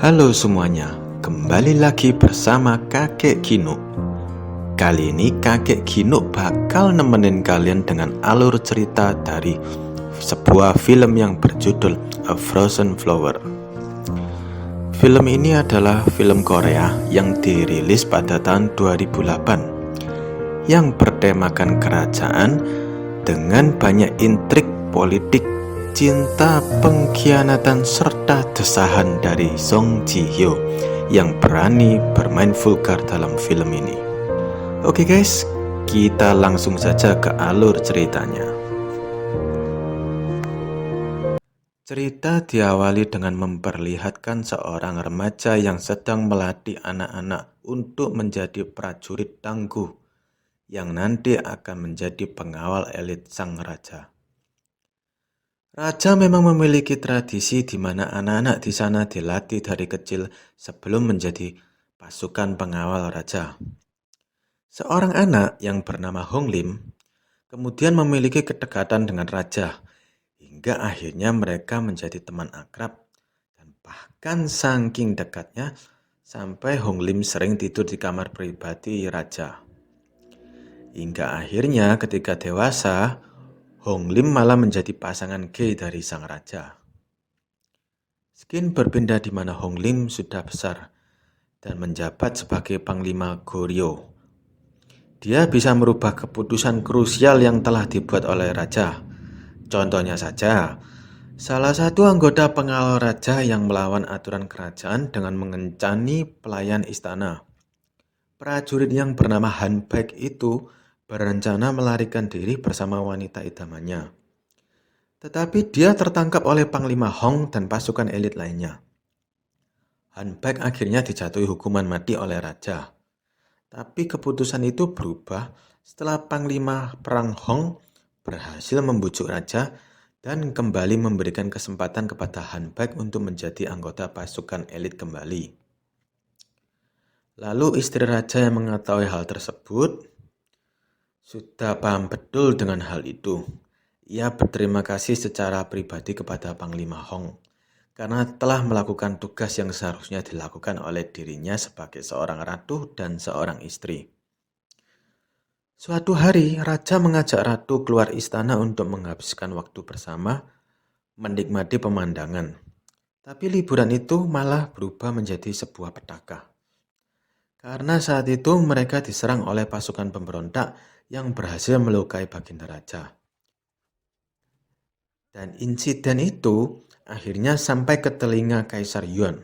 Halo semuanya, kembali lagi bersama Kakek Gino. Kali ini Kakek Gino bakal nemenin kalian dengan alur cerita dari sebuah film yang berjudul A Frozen Flower. Film ini adalah film Korea yang dirilis pada tahun 2008 yang bertemakan kerajaan dengan banyak intrik politik, cinta, pengkhianatan, serta desahan dari Song Ji Hyo yang berani bermain vulgar dalam film ini. Oke guys, kita langsung saja ke alur ceritanya. Cerita diawali dengan memperlihatkan seorang remaja yang sedang melatih anak-anak untuk menjadi prajurit tangguh yang nanti akan menjadi pengawal elit sang raja. Raja memang memiliki tradisi di mana anak-anak di sana dilatih dari kecil sebelum menjadi pasukan pengawal raja. Seorang anak yang bernama Hong Lim kemudian memiliki kedekatan dengan raja, hingga akhirnya mereka menjadi teman akrab dan bahkan saking dekatnya sampai Hong Lim sering tidur di kamar pribadi raja. Hingga akhirnya ketika dewasa, Hong Lim malah menjadi pasangan gay dari sang raja. Skin berpindah di mana Hong Lim sudah besar dan menjabat sebagai Panglima Goryeo. Dia bisa merubah keputusan krusial yang telah dibuat oleh raja. Contohnya saja, salah satu anggota pengawal raja yang melawan aturan kerajaan dengan mengencani pelayan istana. Prajurit yang bernama Han Baek itu berencana melarikan diri bersama wanita idamannya. Tetapi dia tertangkap oleh Panglima Hong dan pasukan elit lainnya. Han Baek akhirnya dijatuhi hukuman mati oleh raja. Tapi keputusan itu berubah setelah Panglima Perang Hong berhasil membujuk raja dan kembali memberikan kesempatan kepada Han Baek untuk menjadi anggota pasukan elit kembali. Lalu istri raja yang mengetahui hal tersebut sudah paham betul dengan hal itu. Ia berterima kasih secara pribadi kepada Panglima Hong karena telah melakukan tugas yang seharusnya dilakukan oleh dirinya sebagai seorang ratu dan seorang istri. Suatu hari, raja mengajak ratu keluar istana untuk menghabiskan waktu bersama, menikmati pemandangan. Tapi liburan itu malah berubah menjadi sebuah petaka. Karena saat itu mereka diserang oleh pasukan pemberontak yang berhasil melukai baginda raja. Dan insiden itu akhirnya sampai ke telinga Kaisar Yuan.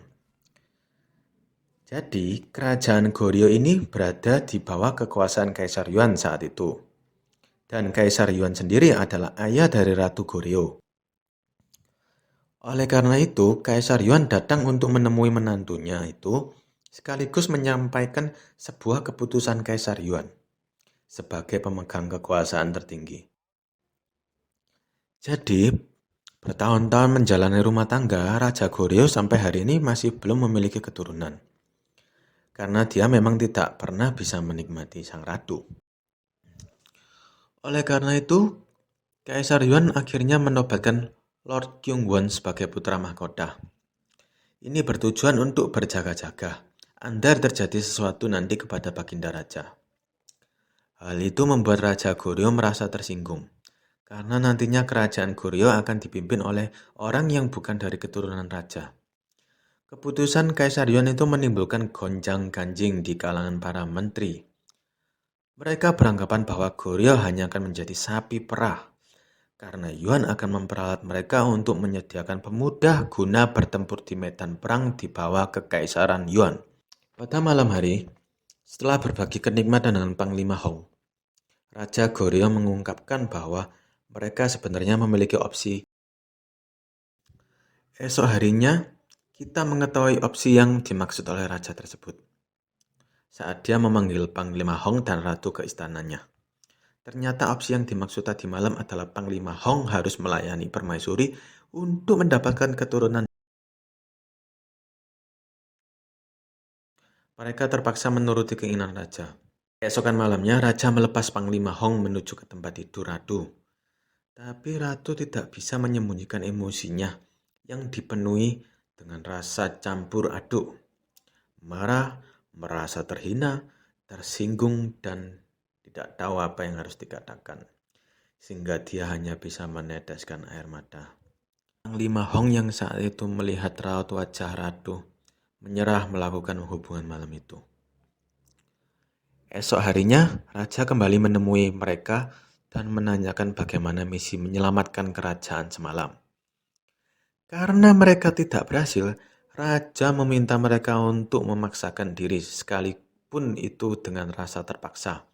Jadi, kerajaan Goryeo ini berada di bawah kekuasaan Kaisar Yuan saat itu. Dan Kaisar Yuan sendiri adalah ayah dari Ratu Goryeo. Oleh karena itu, Kaisar Yuan datang untuk menemui menantunya itu sekaligus menyampaikan sebuah keputusan Kaisar Yuan sebagai pemegang kekuasaan tertinggi. Jadi, bertahun-tahun menjalani rumah tangga, Raja Goryeo sampai hari ini masih belum memiliki keturunan. Karena dia memang tidak pernah bisa menikmati sang ratu. Oleh karena itu, Kaisar Yuan akhirnya menobatkan Lord Kyungwon sebagai putra mahkota. Ini bertujuan untuk berjaga-jaga, andai terjadi sesuatu nanti kepada baginda raja. Hal itu membuat Raja Goryeo merasa tersinggung, karena nantinya kerajaan Goryeo akan dipimpin oleh orang yang bukan dari keturunan raja. Keputusan Kaisar Yuan itu menimbulkan gonjang-ganjing di kalangan para menteri. Mereka beranggapan bahwa Goryeo hanya akan menjadi sapi perah, karena Yuan akan memperalat mereka untuk menyediakan pemuda guna bertempur di medan perang di bawah kekaisaran Yuan. Pada malam hari, setelah berbagi kenikmatan dengan Panglima Hong, Raja Goryeo mengungkapkan bahwa mereka sebenarnya memiliki opsi. Esok harinya, kita mengetahui opsi yang dimaksud oleh raja tersebut. Saat dia memanggil Panglima Hong dan Ratu ke istananya. Ternyata opsi yang dimaksud tadi malam adalah Panglima Hong harus melayani permaisuri untuk mendapatkan keturunan. Mereka terpaksa menuruti keinginan raja. Keesokan malamnya, raja melepas Panglima Hong menuju ke tempat tidur ratu. Tapi ratu tidak bisa menyembunyikan emosinya yang dipenuhi dengan rasa campur aduk, marah, merasa terhina, tersinggung, dan tidak tahu apa yang harus dikatakan, sehingga dia hanya bisa meneteskan air mata. Panglima Hong yang saat itu melihat raut wajah Ratu menyerah melakukan hubungan malam itu. Esok harinya, Raja kembali menemui mereka dan menanyakan bagaimana misi menyelamatkan kerajaan semalam. Karena mereka tidak berhasil, Raja meminta mereka untuk memaksakan diri sekalipun itu dengan rasa terpaksa.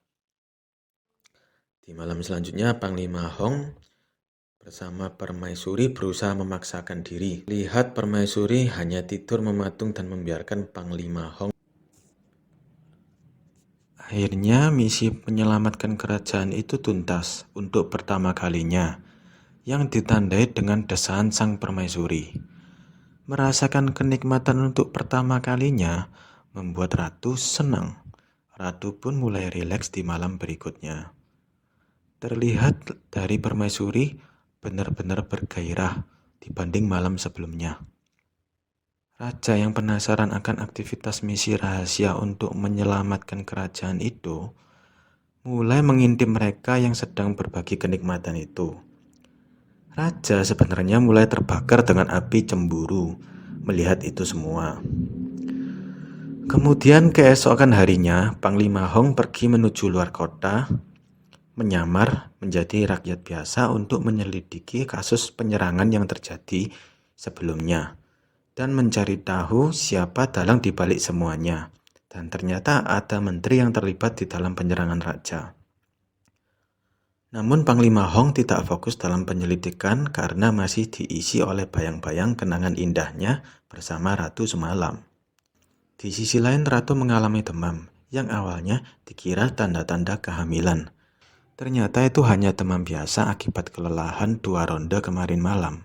Di malam selanjutnya, Panglima Hong bersama Permaisuri berusaha memaksakan diri. Lihat Permaisuri hanya tidur mematung dan membiarkan Panglima Hong. Akhirnya misi menyelamatkan kerajaan itu tuntas untuk pertama kalinya, yang ditandai dengan desahan sang permaisuri. Merasakan kenikmatan untuk pertama kalinya membuat Ratu senang. Ratu pun mulai rileks di malam berikutnya. Terlihat dari permaisuri benar-benar bergairah dibanding malam sebelumnya. Raja yang penasaran akan aktivitas misi rahasia untuk menyelamatkan kerajaan itu mulai mengintip mereka yang sedang berbagi kenikmatan itu. Raja sebenarnya mulai terbakar dengan api cemburu melihat itu semua. Kemudian keesokan harinya, Panglima Hong pergi menuju luar kota, menyamar menjadi rakyat biasa untuk menyelidiki kasus penyerangan yang terjadi sebelumnya dan mencari tahu siapa dalang di balik semuanya. Dan ternyata ada menteri yang terlibat di dalam penyerangan raja. Namun Panglima Hong tidak fokus dalam penyelidikan karena masih diisi oleh bayang-bayang kenangan indahnya bersama Ratu semalam. Di sisi lain, Ratu mengalami demam yang awalnya dikira tanda-tanda kehamilan. Ternyata itu hanya demam biasa akibat kelelahan 2 ronde kemarin malam.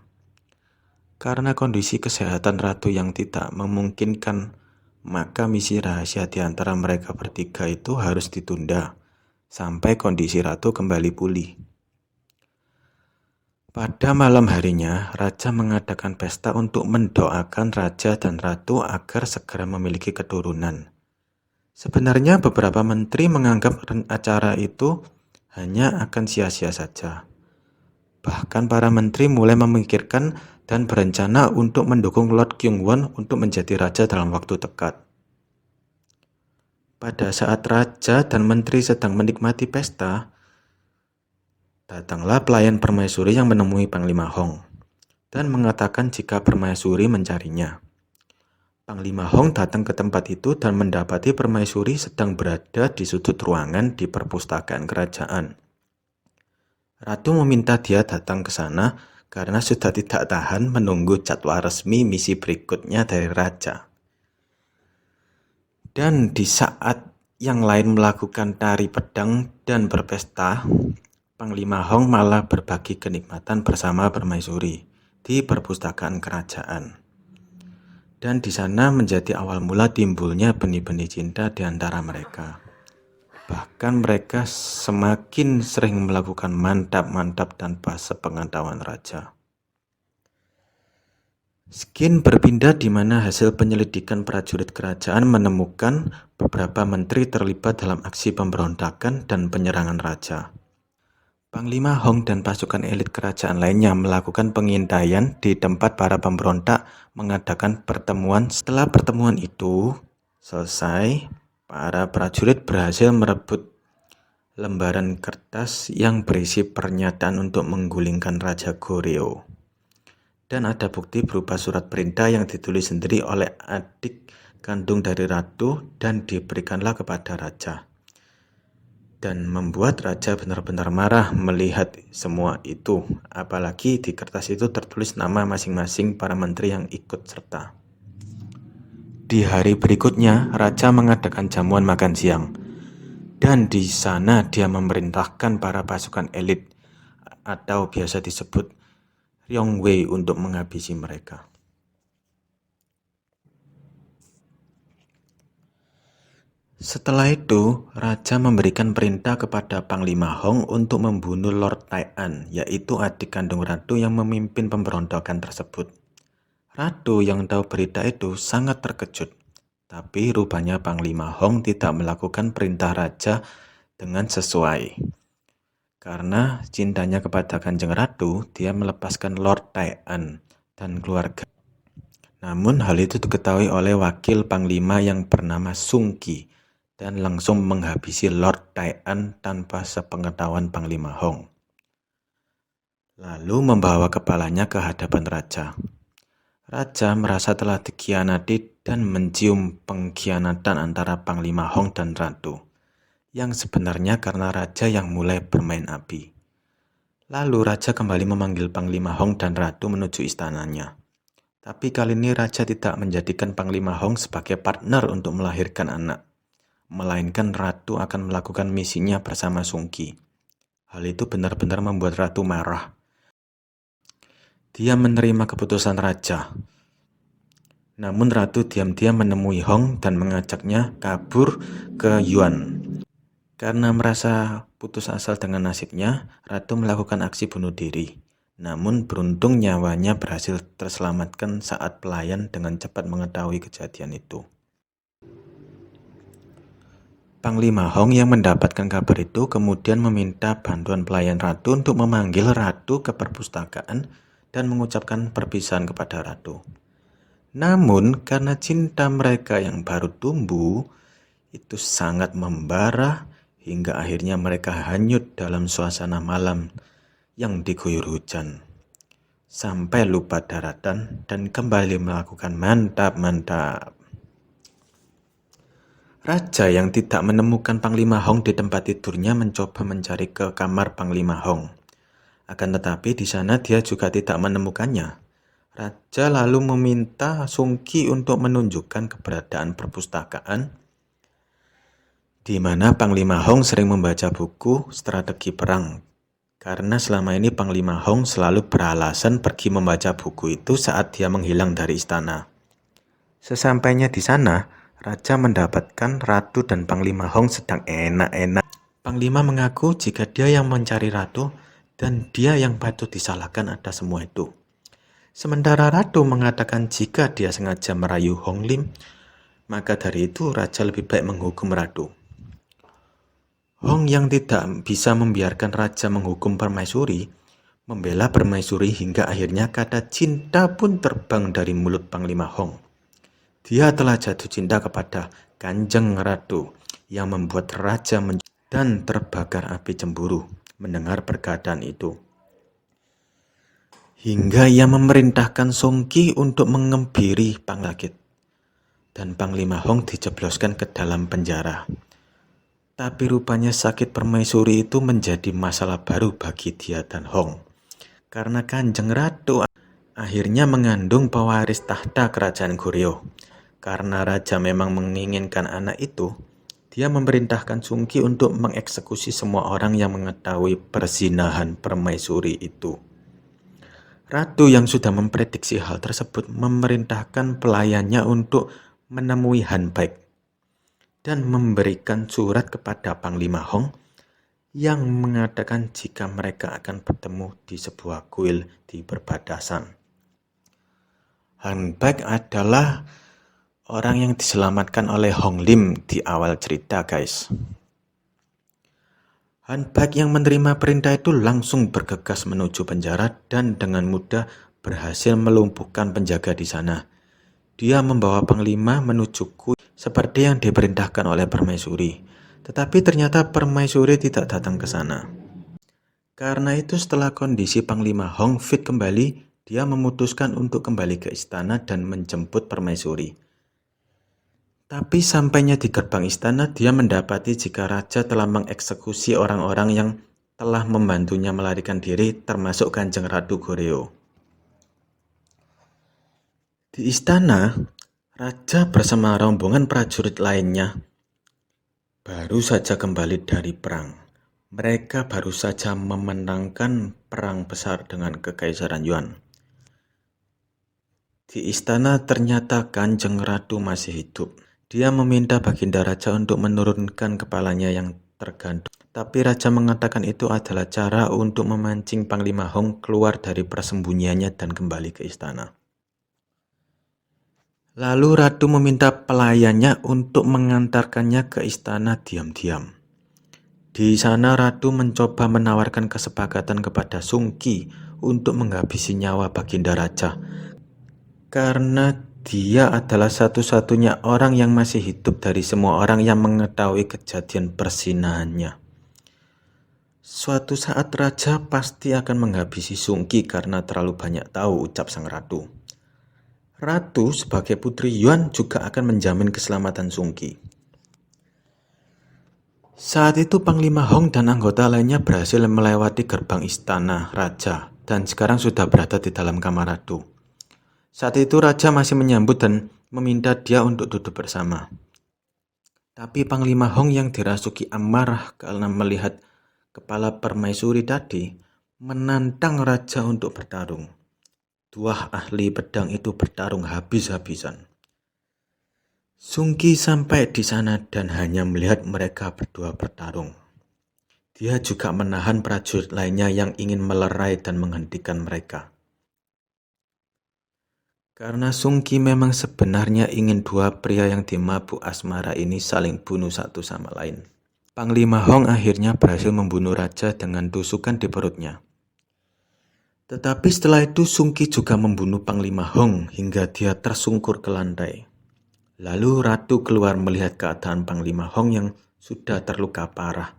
Karena kondisi kesehatan Ratu yang tidak memungkinkan, maka misi rahasia di antara mereka bertiga itu harus ditunda sampai kondisi Ratu kembali pulih. Pada malam harinya, Raja mengadakan pesta untuk mendoakan Raja dan Ratu agar segera memiliki keturunan. Sebenarnya beberapa menteri menganggap acara itu hanya akan sia-sia saja. Bahkan para menteri mulai memikirkan dan berencana untuk mendukung Lord Kyungwon untuk menjadi raja dalam waktu dekat. Pada saat raja dan menteri sedang menikmati pesta, datanglah pelayan permaisuri yang menemui Panglima Hong dan mengatakan jika permaisuri mencarinya. Panglima Hong datang ke tempat itu dan mendapati permaisuri sedang berada di sudut ruangan di perpustakaan kerajaan. Ratu meminta dia datang ke sana karena sudah tidak tahan menunggu jadwal resmi misi berikutnya dari raja. Dan di saat yang lain melakukan tari pedang dan berpesta, Panglima Hong malah berbagi kenikmatan bersama permaisuri di perpustakaan kerajaan. Dan di sana menjadi awal mula timbulnya benih-benih cinta di antara mereka. Bahkan mereka semakin sering melakukan mantap-mantap tanpa sepengetahuan raja. Skin berpindah di mana hasil penyelidikan prajurit kerajaan menemukan beberapa menteri terlibat dalam aksi pemberontakan dan penyerangan raja. Panglima Hong dan pasukan elit kerajaan lainnya melakukan pengintaian di tempat para pemberontak mengadakan pertemuan. Setelah pertemuan itu selesai, para prajurit berhasil merebut lembaran kertas yang berisi pernyataan untuk menggulingkan Raja Goryeo. Dan ada bukti berupa surat perintah yang ditulis sendiri oleh adik kandung dari Ratu dan diberikanlah kepada Raja. Dan membuat Raja benar-benar marah melihat semua itu, apalagi di kertas itu tertulis nama masing-masing para menteri yang ikut serta. Di hari berikutnya, Raja mengadakan jamuan makan siang. Dan di sana dia memerintahkan para pasukan elit atau biasa disebut Ryongwei untuk menghabisi mereka. Setelah itu, Raja memberikan perintah kepada Panglima Hong untuk membunuh Lord Tai'an, yaitu adik kandung Ratu yang memimpin pemberontakan tersebut. Ratu yang tahu berita itu sangat terkejut, tapi rupanya Panglima Hong tidak melakukan perintah raja dengan sesuai. Karena cintanya kepada Kanjeng Ratu, dia melepaskan Lord Tai'an dan keluarga. Namun hal itu diketahui oleh wakil Panglima yang bernama Sung Qi dan langsung menghabisi Lord Tai'an tanpa sepengetahuan Panglima Hong. Lalu membawa kepalanya ke hadapan raja. Raja merasa telah dikhianati dan mencium pengkhianatan antara Panglima Hong dan Ratu, yang sebenarnya karena raja yang mulai bermain api. Lalu raja kembali memanggil Panglima Hong dan Ratu menuju istananya. Tapi kali ini raja tidak menjadikan Panglima Hong sebagai partner untuk melahirkan anak, melainkan Ratu akan melakukan misinya bersama Sung Qi. Hal itu benar-benar membuat Ratu marah. Dia menerima keputusan raja. Namun Ratu diam-diam menemui Hong dan mengajaknya kabur ke Yuan. Karena merasa putus asa dengan nasibnya, Ratu melakukan aksi bunuh diri. Namun beruntung nyawanya berhasil terselamatkan saat pelayan dengan cepat mengetahui kejadian itu. Panglima Hong yang mendapatkan kabar itu kemudian meminta bantuan pelayan Ratu untuk memanggil Ratu ke perpustakaan dan mengucapkan perpisahan kepada Ratu. Namun karena cinta mereka yang baru tumbuh itu sangat membara hingga akhirnya mereka hanyut dalam suasana malam yang diguyur hujan. Sampai lupa daratan dan kembali melakukan mantap-mantap. Raja yang tidak menemukan Panglima Hong di tempat tidurnya mencoba mencari ke kamar Panglima Hong. Akan tetapi di sana dia juga tidak menemukannya. Raja lalu meminta Sung Qi untuk menunjukkan keberadaan perpustakaan di mana Panglima Hong sering membaca buku strategi perang. Karena selama ini Panglima Hong selalu beralasan pergi membaca buku itu saat dia menghilang dari istana. Sesampainya di sana, Raja mendapatkan Ratu dan Panglima Hong sedang enak-enak. Panglima mengaku jika dia yang mencari Ratu dan dia yang patut disalahkan atas semua itu. Sementara Ratu mengatakan jika dia sengaja merayu Hong Lim, maka dari itu Raja lebih baik menghukum Ratu. Hong yang tidak bisa membiarkan Raja menghukum Permaisuri, membela Permaisuri hingga akhirnya kata cinta pun terbang dari mulut Panglima Hong. Dia telah jatuh cinta kepada Kanjeng Ratu yang membuat Raja dan terbakar api cemburu mendengar perkataan itu. Hingga ia memerintahkan Sung Qi untuk mengembiri Panglakit. Dan Panglima Hong dijebloskan ke dalam penjara. Tapi rupanya sakit Permaisuri itu menjadi masalah baru bagi dia dan Hong. Karena Kanjeng Ratu akhirnya mengandung pewaris tahta kerajaan Goryeo. Karena raja memang menginginkan anak itu, dia memerintahkan Sung Qi untuk mengeksekusi semua orang yang mengetahui perzinahan Permaisuri itu. Ratu yang sudah memprediksi hal tersebut memerintahkan pelayannya untuk menemui Han Baek dan memberikan surat kepada Panglima Hong yang mengatakan jika mereka akan bertemu di sebuah kuil di perbatasan. Han Baek adalah orang yang diselamatkan oleh Hong Lim di awal cerita, guys. Han Baek yang menerima perintah itu langsung bergegas menuju penjara dan dengan mudah berhasil melumpuhkan penjaga di sana. Dia membawa Panglima menuju kuil seperti yang diperintahkan oleh Permaisuri. Tetapi ternyata Permaisuri tidak datang ke sana. Karena itu setelah kondisi Panglima Hong fit kembali, dia memutuskan untuk kembali ke istana dan menjemput Permaisuri. Tapi sampainya di gerbang istana, dia mendapati jika raja telah mengeksekusi orang-orang yang telah membantunya melarikan diri, termasuk Kanjeng Ratu Goryeo. Di istana, raja bersama rombongan prajurit lainnya baru saja kembali dari perang. Mereka baru saja memenangkan perang besar dengan Kekaisaran Yuan. Di istana ternyata Kanjeng Ratu masih hidup. Dia meminta Baginda Raja untuk menurunkan kepalanya yang tergantung. Tapi Raja mengatakan itu adalah cara untuk memancing Panglima Hong keluar dari persembunyiannya dan kembali ke istana. Lalu ratu meminta pelayannya untuk mengantarkannya ke istana diam-diam. Di sana ratu mencoba menawarkan kesepakatan kepada Sungki untuk menghabisi nyawa Baginda Raja, karena dia adalah satu-satunya orang yang masih hidup dari semua orang yang mengetahui kejadian persinahannya. Suatu saat raja pasti akan menghabisi Sungki karena terlalu banyak tahu, ucap sang ratu. Ratu sebagai putri Yuan juga akan menjamin keselamatan Sungki. Saat itu Panglima Hong dan anggota lainnya berhasil melewati gerbang istana raja dan sekarang sudah berada di dalam kamar ratu. Saat itu raja masih menyambut dan meminta dia untuk duduk bersama. Tapi Panglima Hong yang dirasuki amarah karena melihat kepala permaisuri tadi menantang raja untuk bertarung. Dua ahli pedang itu bertarung habis-habisan. Sungki sampai di sana dan hanya melihat mereka berdua bertarung. Dia juga menahan prajurit lainnya yang ingin melerai dan menghentikan mereka. Karena Sungki memang sebenarnya ingin dua pria yang dimabuk asmara ini saling bunuh satu sama lain. Panglima Hong akhirnya berhasil membunuh raja dengan tusukan di perutnya. Tetapi setelah itu Sungki juga membunuh Panglima Hong hingga dia tersungkur ke lantai. Lalu ratu keluar melihat keadaan Panglima Hong yang sudah terluka parah.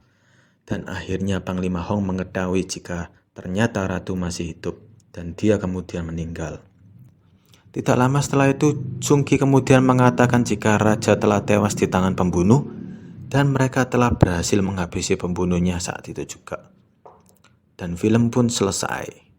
Dan akhirnya Panglima Hong mengetahui jika ternyata ratu masih hidup dan dia kemudian meninggal. Tidak lama setelah itu, Sungki kemudian mengatakan jika raja telah tewas di tangan pembunuh dan mereka telah berhasil menghabisi pembunuhnya saat itu juga. Dan film pun selesai.